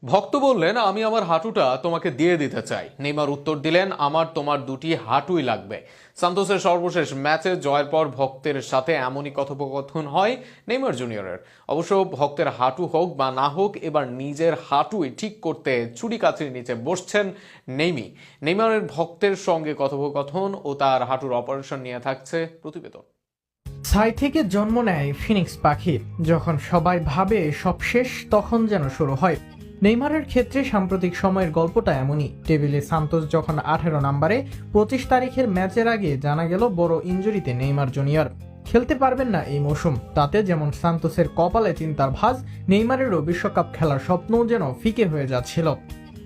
ভক্ত বললেন, আমি আমার হাঁটুটা তোমাকে দিয়ে দিতে চাই। নেইমার উত্তর দিলেন, আমার তোমার দুটি হাঁটুই লাগবে। সান্তোসের সর্বশেষ ম্যাচে জয়ের পর ভক্তের সাথে এমনই কথোপকথন হয় নেইমার জুনিয়রের। অবশ্য ভক্তের হাঁটু হোক বা না হোক, এবার নিজের হাঁটুই ঠিক করতে ছুরি কাছির নিচে বসছেন নেইমারের ভক্তের সঙ্গে কথোপকথন ও তার হাঁটুর অপারেশন নিয়ে থাকছে প্রতিবেদন। ছাই থেকে জন্ম নেয় ফিনিক্স পাখি। যখন সবাই ভাবে সব শেষ, তখন যেন শুরু হয়। নেইমারের ক্ষেত্রে সাম্প্রতিক সময়ের গল্পটা এমনই। টেবিলে সান্তোস যখন 18 নম্বরে 25 তারিখের ম্যাচের আগে জানা গেল বড় ইনজুরিতে নেইমার জুনিয়র খেলতে পারবেন না এই মৌসুম। তাতে যেমন সান্তোসের কপালে চিন্তার ভাঁজ, নেইমারেরও বিশ্বকাপ খেলার স্বপ্নও যেন ফিকে হয়ে যাচ্ছিল।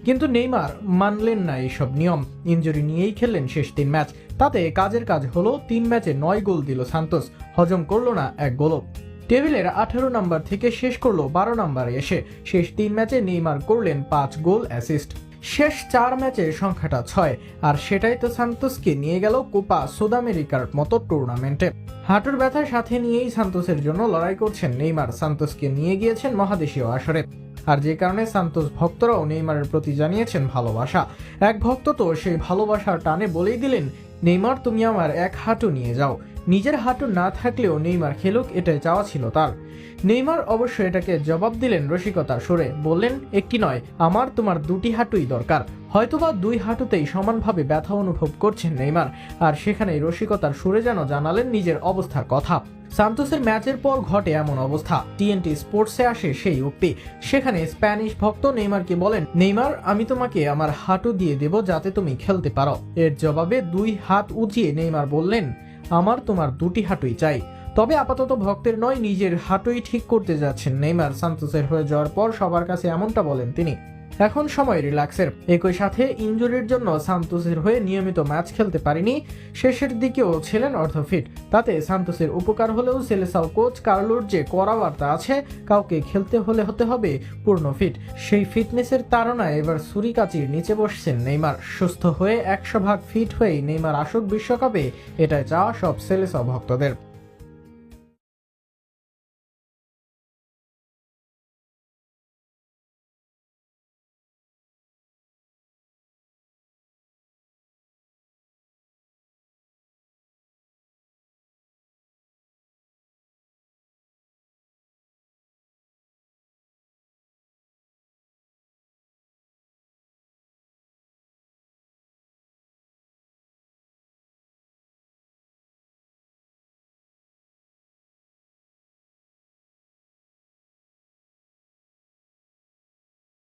কিন্তু নেইমার মানলেন না এইসব নিয়ম। ইনজুরি নিয়েই খেললেন শেষ 3 ম্যাচ। তাতে কাজের কাজ হলো। 3 ম্যাচে 9 গোল দিল সান্তোস, হজম করলো না এক গোলও। টেবিলের 18 নম্বর থেকে শেষ করলো 12 নম্বরে এসে। শেষ 3 ম্যাচে নেইমার করলেন 5 গোল অ্যাসিস্ট। শেষ 4 ম্যাচে সংখ্যাটা 6, আর সেটাই তো সান্তোসকে নিয়ে গেল কোপা সুদামেরিকার মতো টুর্নামেন্টে। হাঁটুর ব্যথার সাথে নিয়েই সান্তোসের জন্য লড়াই করছেন নেইমার। সান্তোসকে নিয়ে গিয়েছেন মহাদেশীয় আসরে, আর যে কারণে সান্তোস ভক্তরাও নেইমারের প্রতি জানিয়েছেন ভালোবাসা। এক ভক্ত তো সেই ভালোবাসার টানে বলেই দিলেন, নেইমার তুমি আমার এক হাঁটু নিয়ে যাও। নিজের হাঁটু না থাকলেও নেইমার খেলুক, এটাই চাওয়া ছিল তার। নেইমার অবশ্য এটাকে জবাব দিলেন রসিকতার সুরে। বললেন, একটি নয়, আমার তোমার দুটি হাঁটুই দরকার। হয়তোবা 2 হাঁটুতেই সমানভাবে ব্যথা অনুভব করছেন নেইমার, আর সেখানেই রসিকতার সুরে যেন জানালেন নিজের অবস্থার কথা। সান্তোসের ম্যাচের পর ঘটে এমন অবস্থা। টিএনটি স্পোর্টসে আসে সেই উক্তি। সেখানে স্প্যানিশ ভক্ত নেইমারকে বলেন, নেইমার, আমি তোমাকে আমার হাঁটু দিয়ে দেব যাতে তুমি খেলতে পারো। এর জবাবে 2 হাত উঁচিয়ে নেইমার বললেন, আমার তোমার দুটি হাঁটুই চাই। তবে আপাতত ভক্তের নয়, নিজের হাঁটুই ঠিক করতে যাচ্ছেন নেইমার। সান্তোসের হয়ে যাওয়ার পর সবার কাছে এমনটা বলেন তিনি। এখন সময় রিল্যাক্সের। একই সাথে ইনজুরির জন্য সান্তোসের হয়ে নিয়মিত ম্যাচ খেলতে পারেনি। শেষের দিকেও ছিলেন অর্ধফিট। তাতে সান্তোসের উপকার হলেও সেলেসাও কোচ কার্লোর যে কড়া বার্তা আছে, কাউকে খেলতে হলে হতে হবে পূর্ণ ফিট। সেই ফিটনেসের তাড়নায় এবার ছুরিকাচির নিচে বসছেন নেইমার। সুস্থ হয়ে 100% ফিট হয়েই নেইমার আসুক বিশ্বকাপে, এটাই চাওয়া সব সেলেসাও ভক্তদের।